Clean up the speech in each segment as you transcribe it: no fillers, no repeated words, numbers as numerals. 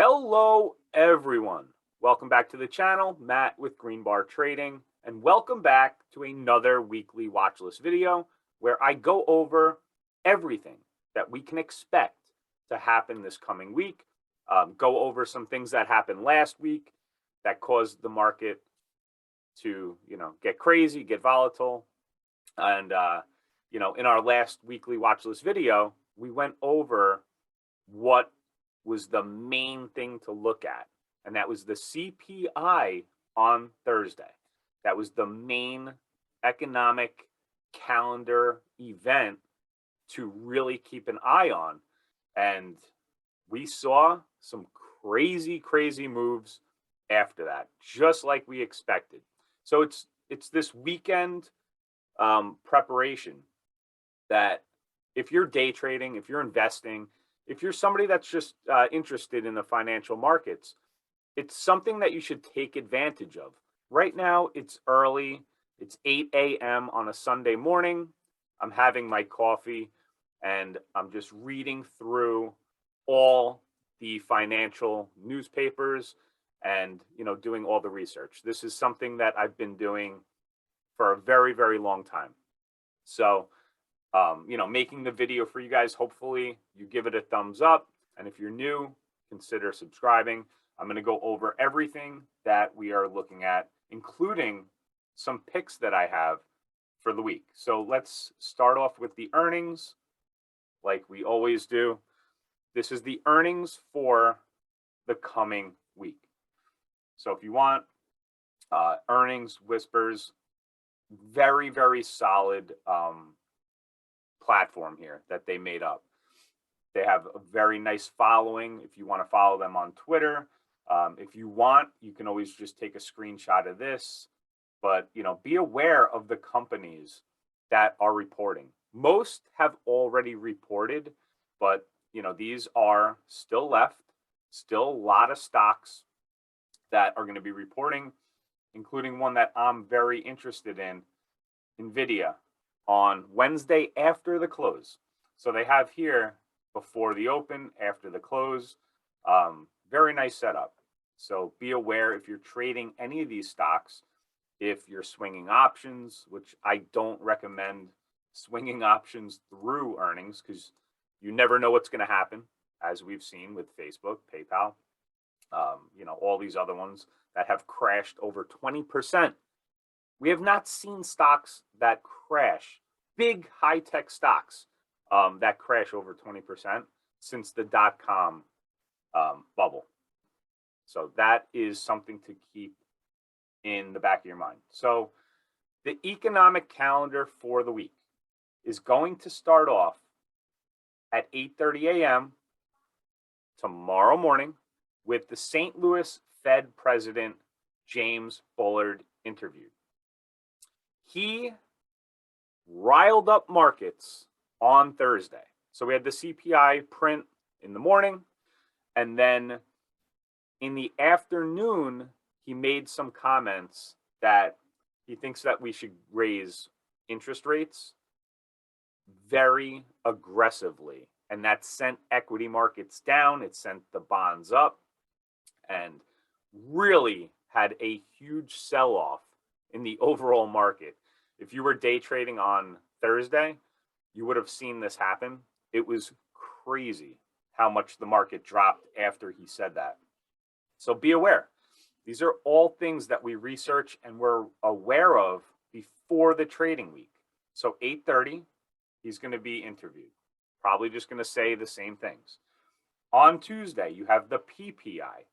Hello, everyone. Welcome back to the channel, Matt with Green Bar Trading, and welcome back to another weekly watch list video where I go over everything that we can expect to happen this coming week, go over some things that happened last week that caused the market to, get crazy, get volatile. And, in our last weekly watch list video, we went over what was the main thing to look at, and that was the CPI on Thursday. That was the main economic calendar event to really keep an eye on. And we saw some crazy moves after that, just like we expected. So it's this weekend preparation that if you're day trading, if you're investing, if you're somebody that's just interested in the financial markets, it's something that you should take advantage of. Right now, it's early. It's 8 a.m. on a Sunday morning. I'm having my coffee, and I'm just reading through all the financial newspapers and, doing all the research. This is something that I've been doing for a very long time. So, making the video for you guys. Hopefully you give it a thumbs up. And if you're new, consider subscribing. I'm going to go over everything that we are looking at, including some picks that I have for the week. So let's start off with the earnings like we always do. This is the earnings for the coming week. So if you want earnings whispers, very solid platform here that they made up. They have a very nice following. If you want to follow them on Twitter, if you want, you can always just take a screenshot of this. But be aware of the companies that are reporting. Most have already reported, but these are still left. Still a lot of stocks that are going to be reporting, including one that I'm very interested in, Nvidia, on Wednesday after the close. So they have here before the open, after the close. Very nice setup. So be aware if you're trading any of these stocks, if you're swinging options, which I don't recommend swinging options through earnings because you never know what's going to happen, as we've seen with Facebook, PayPal, all these other ones that have crashed over 20%. We have not seen stocks that crash, big high-tech stocks that crash over 20% since the dot-com bubble. So that is something to keep in the back of your mind. So the economic calendar for the week is going to start off at 8:30 a.m. tomorrow morning with the St. Louis Fed President James Bullard interviewed. He riled up markets on Thursday. So we had the CPI print in the morning, and then in the afternoon, he made some comments that he thinks that we should raise interest rates very aggressively. And that sent equity markets down. It sent the bonds up and really had a huge sell-off in the overall market. If you were day trading on Thursday, you would have seen this happen. It was crazy how much the market dropped after he said that. So be aware. These are all things that we research and we're aware of before the trading week. So 8:30, he's going to be interviewed. Probably just going to say the same things. On Tuesday, you have the PPI.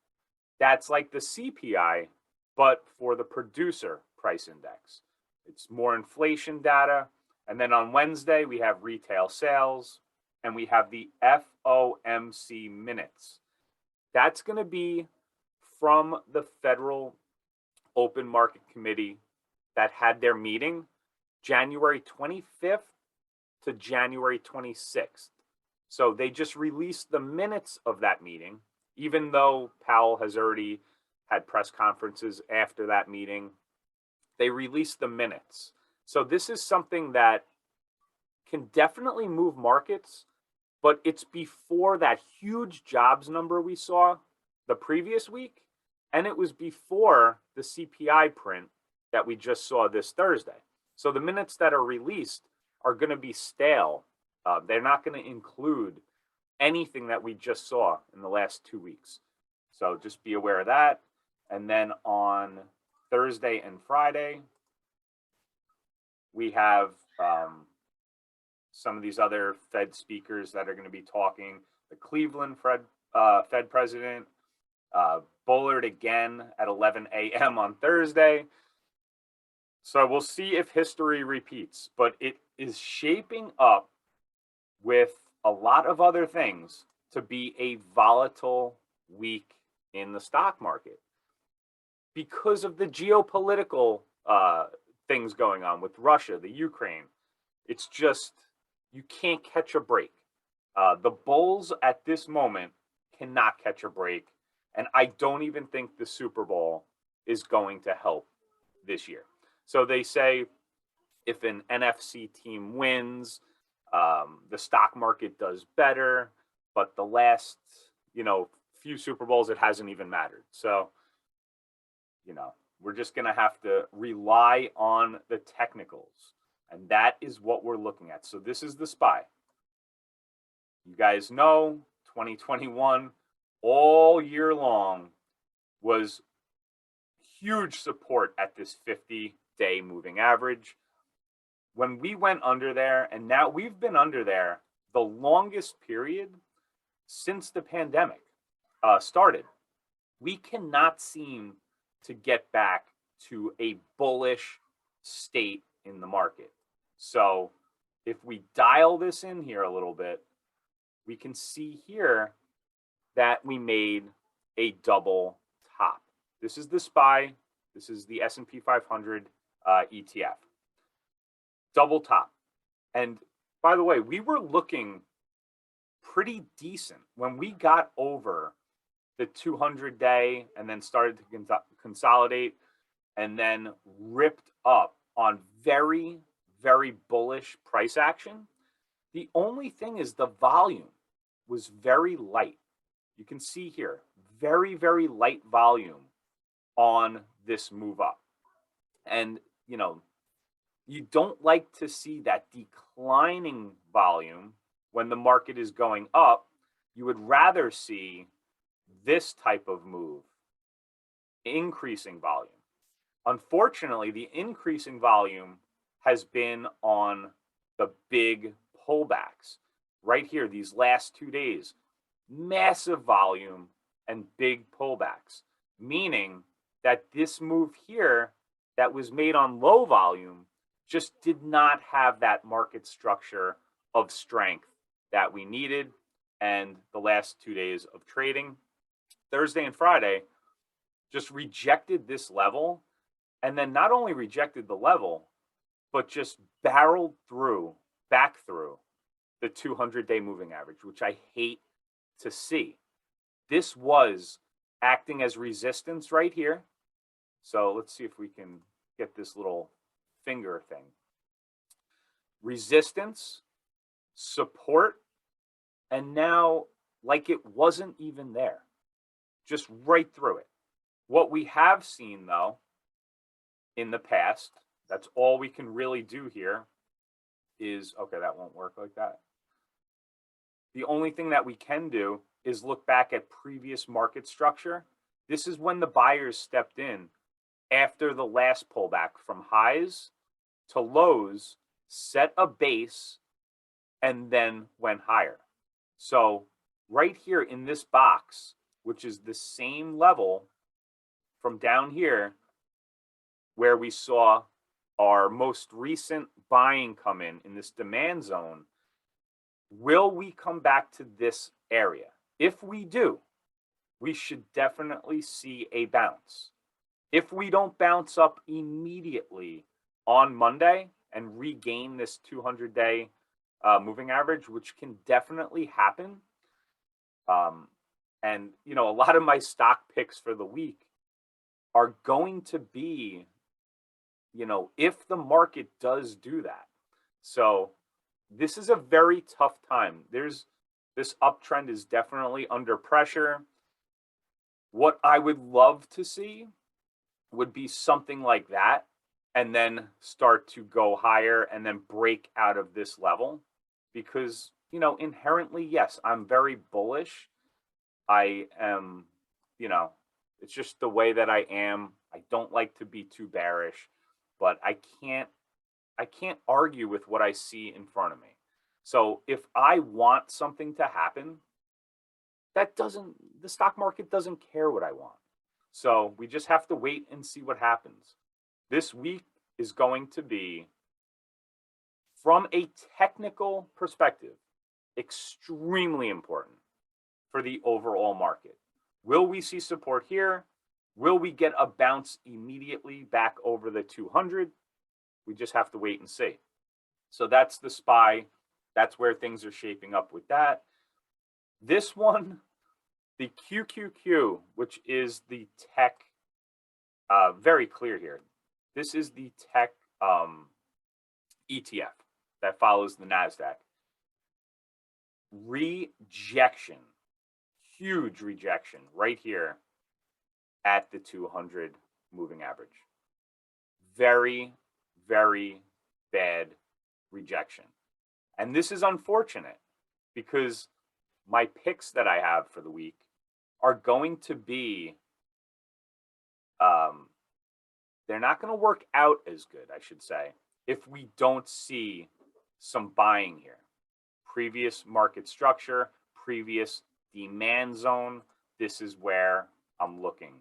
That's like the CPI, but for the producer price index. It's more inflation data. And then on Wednesday, we have retail sales and we have the FOMC minutes. That's going to be from the Federal Open Market Committee that had their meeting January 25th to January 26th. So they just released the minutes of that meeting, even though Powell has already had press conferences after that meeting. They released the minutes. So this is something that can definitely move markets, but it's before that huge jobs number we saw the previous week, and it was before the CPI print that we just saw this Thursday. So the minutes that are released are going to be stale. They're not going to include anything that we just saw in the last 2 weeks. So just be aware of that. And then on Thursday and Friday, we have some of these other Fed speakers that are going to be talking. The Cleveland Fed president, Bullard again at 11 a.m. on Thursday. So we'll see if history repeats, but it is shaping up with a lot of other things to be a volatile week in the stock market because of the geopolitical things going on with Russia, the Ukraine. It's just, you can't catch a break. The bulls at this moment cannot catch a break. And I don't even think the Super Bowl is going to help this year. So they say if an NFC team wins, the stock market does better. But the last, few Super Bowls, it hasn't even mattered. So, we're just going to have to rely on the technicals. And that is what we're looking at. So this is the SPY. You guys know 2021 all year long was huge support at this 50-day moving average. When we went under there, and now we've been under there the longest period since the pandemic started, we cannot seem to get back to a bullish state in the market. So if we dial this in here a little bit, we can see here that we made a double top. This is the SPY. This is the S&P 500 ETF. Double top. And by the way, we were looking pretty decent when we got over the 200-day and then started to consolidate and then ripped up on very, very bullish price action. The only thing is the volume was very light. You can see here, very, very light volume on this move up. And, you don't like to see that declining volume when the market is going up. You would rather see this type of move, increasing volume. Unfortunately, the increasing volume has been on the big pullbacks. Right here, these last 2 days, massive volume and big pullbacks, meaning that this move here that was made on low volume just did not have that market structure of strength that we needed. And the last 2 days of trading, Thursday and Friday, just rejected this level. And then not only rejected the level, but just barreled back through the 200-day moving average, which I hate to see. This was acting as resistance right here. So let's see if we can get this little finger thing. Resistance, support, and now like it wasn't even there. Just right through it. What we have seen, though, in the past, that's all we can really do here is, okay, that won't work like that. The only thing that we can do is look back at previous market structure. This is when the buyers stepped in after the last pullback from highs to lows, set a base, and then went higher. So right here in this box, which is the same level from down here where we saw our most recent buying come in this demand zone, will we come back to this area? If we do, we should definitely see a bounce. If we don't bounce up immediately on Monday and regain this 200-day moving average, which can definitely happen, and a lot of my stock picks for the week are going to be, if the market does do that. So this is a very tough time. This uptrend is definitely under pressure. What I would love to see would be something like that, and then start to go higher and then break out of this level, because, inherently, yes, I'm very bullish. I am, you know, it's just the way that I am. I don't like to be too bearish, but I can't argue with what I see in front of me. So if I want something to happen, the stock market doesn't care what I want. So we just have to wait and see what happens. This week is going to be, from a technical perspective, extremely important for the overall market. Will we see support here? Will we get a bounce immediately back over the 200? We just have to wait and see. So that's the SPY. That's where things are shaping up with that. This one, the QQQ, which is the tech, very clear here. This is the tech ETF that follows the NASDAQ. Rejection, huge rejection right here at the 200 moving average. Very, very bad rejection. And this is unfortunate because my picks that I have for the week are going to be, they're not going to work out as good, I should say, if we don't see some buying here. Previous market structure, previous demand zone, this is where I'm looking,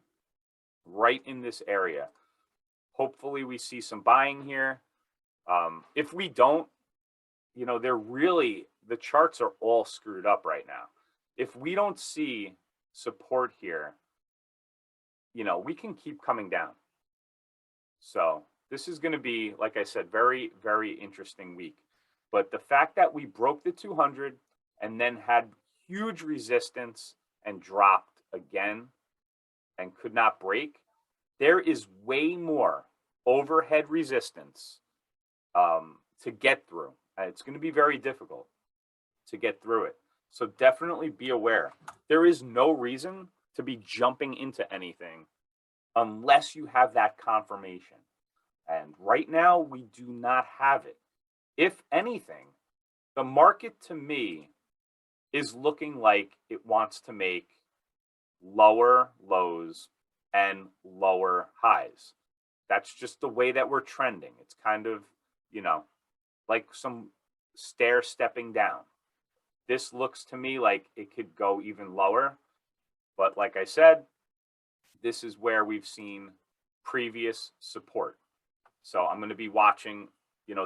right in this area. Hopefully we see some buying here. If we don't, the charts are all screwed up right now. If we don't see support here, we can keep coming down. So this is going to be, like I said, very, very interesting week. But the fact that we broke the 200 and then had huge resistance and dropped again and could not break, there is way more overhead resistance to get through. It's going to be very difficult to get through it. So definitely be aware. There is no reason to be jumping into anything unless you have that confirmation. And right now, we do not have it. If anything, the market to me is looking like it wants to make lower lows and lower highs. That's just the way that we're trending. It's kind of, like some stair stepping down. This looks to me like it could go even lower. But like I said, this is where we've seen previous support. So I'm going to be watching,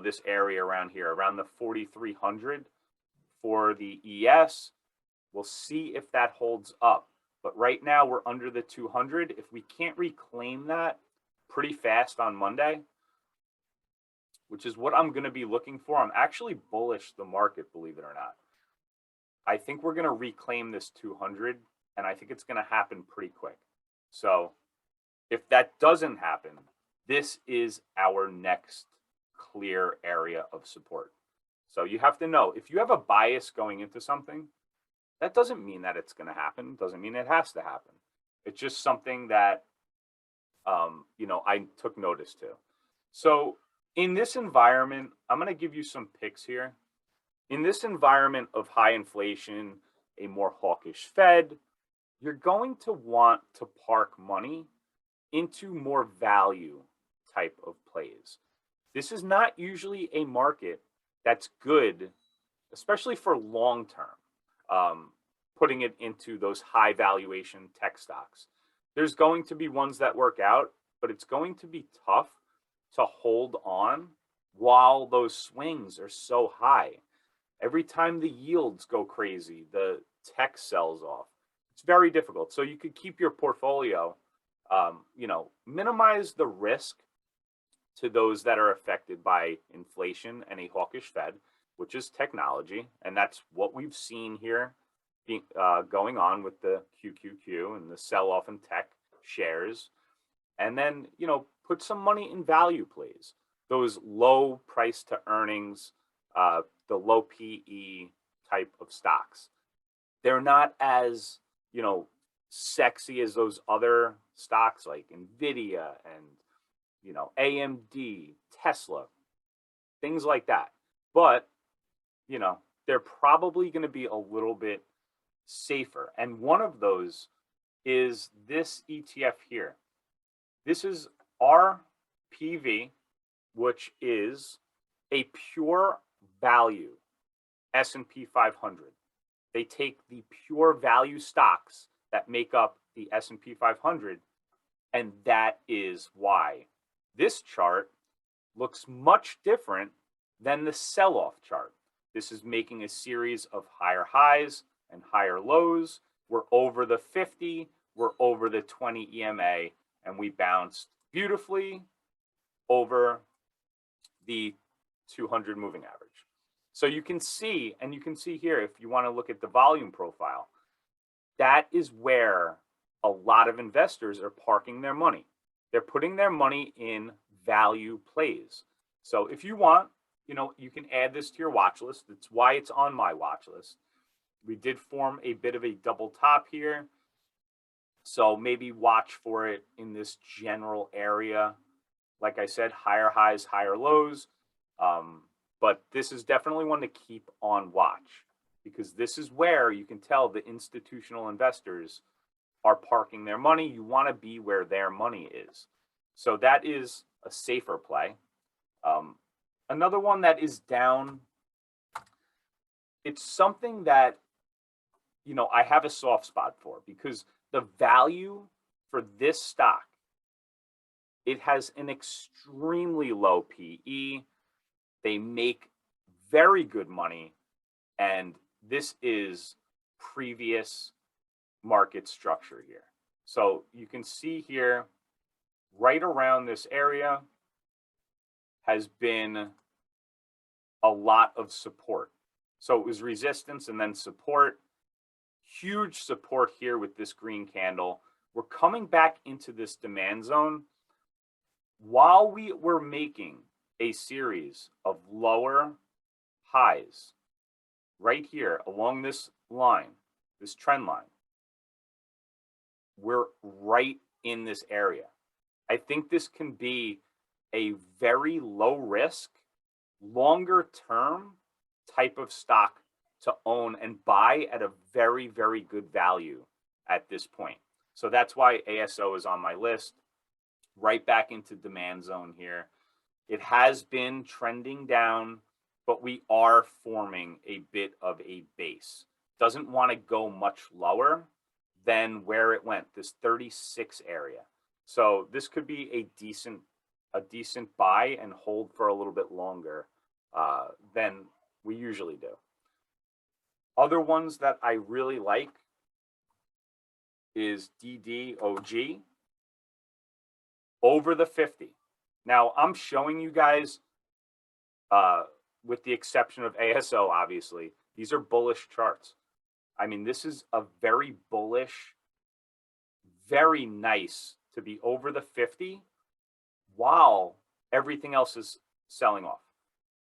this area around here, around the 4,300 for the ES. We'll see if that holds up. But right now we're under the 200. If we can't reclaim that pretty fast on Monday, which is what I'm going to be looking for. I'm actually bullish the market, believe it or not. I think we're going to reclaim this 200, and I think it's going to happen pretty quick. So if that doesn't happen, this is our next clear area of support. So you have to know, if you have a bias going into something, that doesn't mean that it's going to happen. Doesn't mean it has to happen. It's just something that, I took notice to. So in this environment, I'm going to give you some picks here. In this environment of high inflation, a more hawkish Fed, you're going to want to park money into more value type of plays. This is not usually a market that's good, especially for long term, putting it into those high valuation tech stocks. There's going to be ones that work out, but it's going to be tough to hold on while those swings are so high. Every time the yields go crazy, the tech sells off. It's very difficult. So you could keep your portfolio, minimize the risk to those that are affected by inflation and a hawkish Fed, which is technology. And that's what we've seen here going on with the QQQ and the sell-off in tech shares. And then, put some money in value plays, those low price to earnings, the low PE type of stocks. They're not as, sexy as those other stocks like Nvidia and, AMD, Tesla, things like that. But, they're probably going to be a little bit safer. And one of those is this ETF here. This is RPV, which is a pure value S&P 500. They take the pure value stocks that make up the S&P 500, and that is why this chart looks much different than the sell-off chart. This is making a series of higher highs and higher lows. We're over the 50, we're over the 20 EMA, and we bounced beautifully over the 200 moving average. So you can see, and you can see here, if you want to look at the volume profile, that is where a lot of investors are parking their money. They're putting their money in value plays. So if you want, you can add this to your watch list. That's why it's on my watch list. We did form a bit of a double top here. So maybe watch for it in this general area. Like I said, higher highs, higher lows. But this is definitely one to keep on watch, because this is where you can tell the institutional investors are parking their money. You want to be where their money is. So that is a safer play. Another one that is down, it's something that, I have a soft spot for, because the value for this stock, it has an extremely low PE. They make very good money, and this is previous market structure here. So you can see here, right around this area has been a lot of support. So it was resistance and then support. Huge support here with this green candle. We're coming back into this demand zone while we were making a series of lower highs right here along this line, this trend line. We're right in this area. I think this can be a very low risk, longer term type of stock to own and buy at a very, very good value at this point. So that's why ASO is on my list. Right back into demand zone here. It has been trending down, but we are forming a bit of a base. Doesn't want to go much lower than where it went, this 36 area. So this could be a decent buy and hold for a little bit longer than we usually do. Other ones that I really like is DDOG over the 50. Now I'm showing you guys, with the exception of ASO, obviously, these are bullish charts. I mean, this is a very bullish, very nice to be over the 50 while everything else is selling off.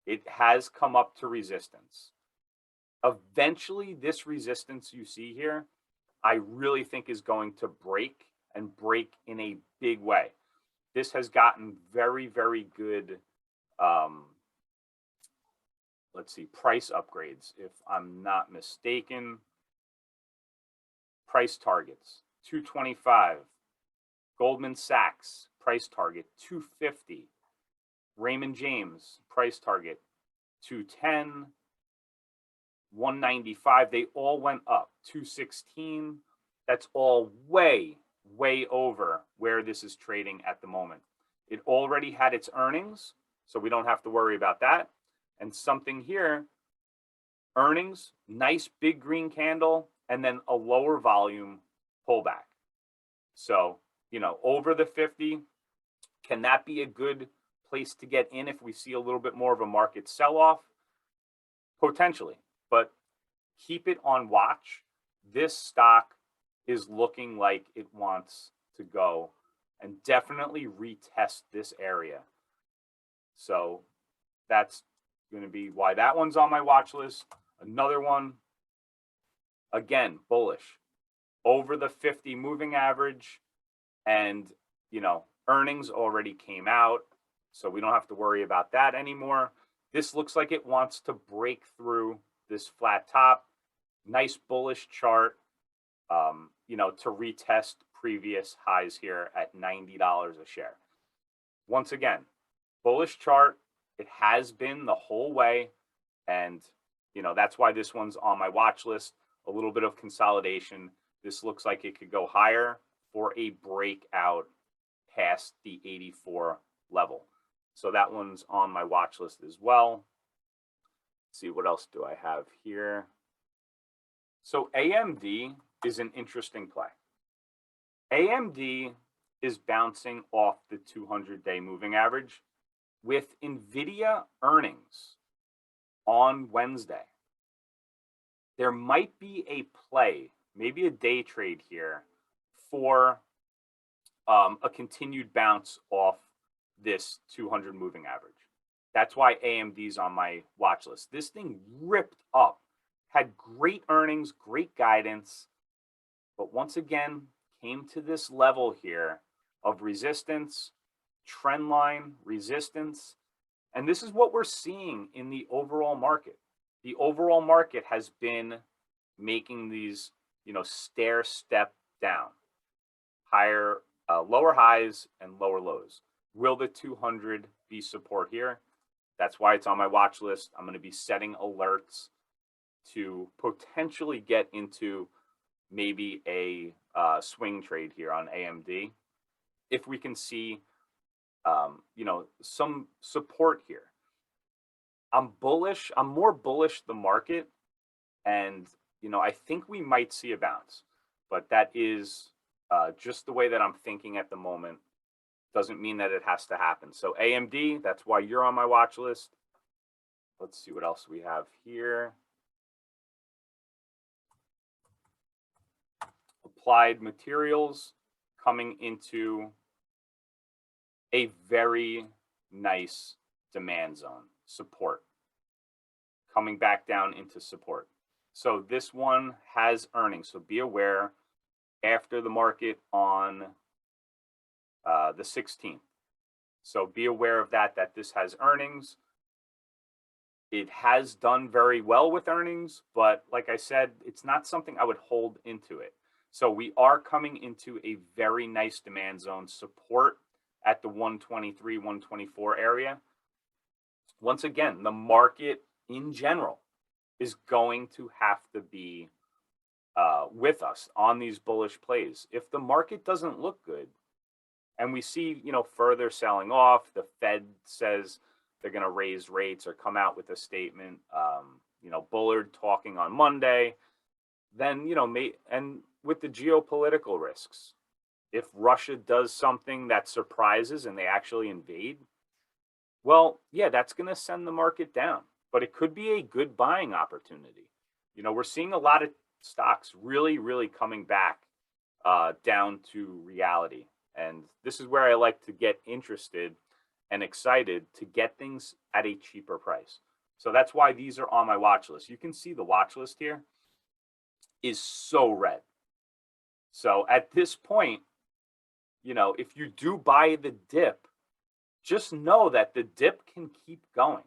It has come up to resistance. Eventually, this resistance you see here, I really think is going to break, and break in a big way. This has gotten very, very good, let's see, price upgrades, if I'm not mistaken. Price targets, 225. Goldman Sachs, price target, 250. Raymond James, price target, 210. 195, they all went up. 216, that's all way, way over where this is trading at the moment. It already had its earnings, so we don't have to worry about that. And something here, earnings, nice big green candle, and then a lower volume pullback. So, over the 50, can that be a good place to get in if we see a little bit more of a market sell-off? Potentially. But keep it on watch. This stock is looking like it wants to go and definitely retest this area. So that's going to be why that one's on my watch list. Another one, again, bullish. over the 50 moving average, and, earnings already came out, so we don't have to worry about that anymore. This looks like it wants to break through this flat top. Nice bullish chart, to retest previous highs here at $90 a share. Once again, bullish chart. It has been the whole way, and that's why this one's on my watch list. A little bit of consolidation. This looks like it could go higher for a breakout past the 84 level. So that one's on my watch list as well. Let's see, what else do I have here? So AMD is an interesting play. AMD is bouncing off the 200-day moving average with NVIDIA earnings on Wednesday. There might be a play, maybe a day trade here, for a continued bounce off this 200 moving average. That's why AMD's on my watch list. This thing ripped up, had great earnings, great guidance, but once again came to this level here of resistance, trend line, resistance, and this is what we're seeing in the overall market. The overall market has been making these, stair step down, higher, lower highs and lower lows. Will the 200 be support here? That's why it's on my watch list. I'm going to be setting alerts to potentially get into maybe a swing trade here on AMD if we can see, some support here. I'm bullish. I'm more bullish the market, and I think we might see a bounce, but that is just the way that I'm thinking at the moment. Doesn't mean that it has to happen. So AMD, that's why you're on my watch list. Let's see what else we have here. Applied Materials coming into a very nice demand zone, support, coming back down into support. So this one has earnings, so be aware after the market on the 16th. So be aware of that this has earnings. It has done very well with earnings, but like I said, it's not something I would hold into it. So we are coming into a very nice demand zone, support at the 123, 124 area. Once again, the market in general is going to have to be with us on these bullish plays. If the market doesn't look good and we see, further selling off, the Fed says they're going to raise rates or come out with a statement, Bullard talking on Monday, then, and with the geopolitical risks, if Russia does something that surprises and they actually invade, well, yeah, that's going to send the market down, but it could be a good buying opportunity. We're seeing a lot of stocks really, really coming back down to reality. And this is where I like to get interested and excited to get things at a cheaper price. So that's why these are on my watch list. You can see the watch list here is so red. So at this point, if you do buy the dip, just know that the dip can keep going.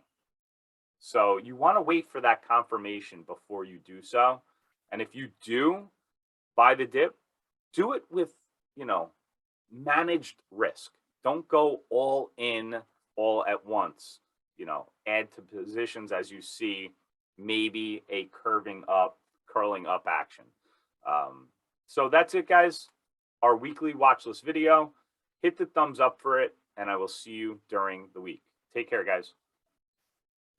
So you want to wait for that confirmation before you do so. And if you do buy the dip, do it with, managed risk. Don't go all in all at once. Add to positions as you see maybe a curling up action. So that's it, guys. Our weekly watch list video. Hit the thumbs up for it, and I will see you during the week. Take care, guys.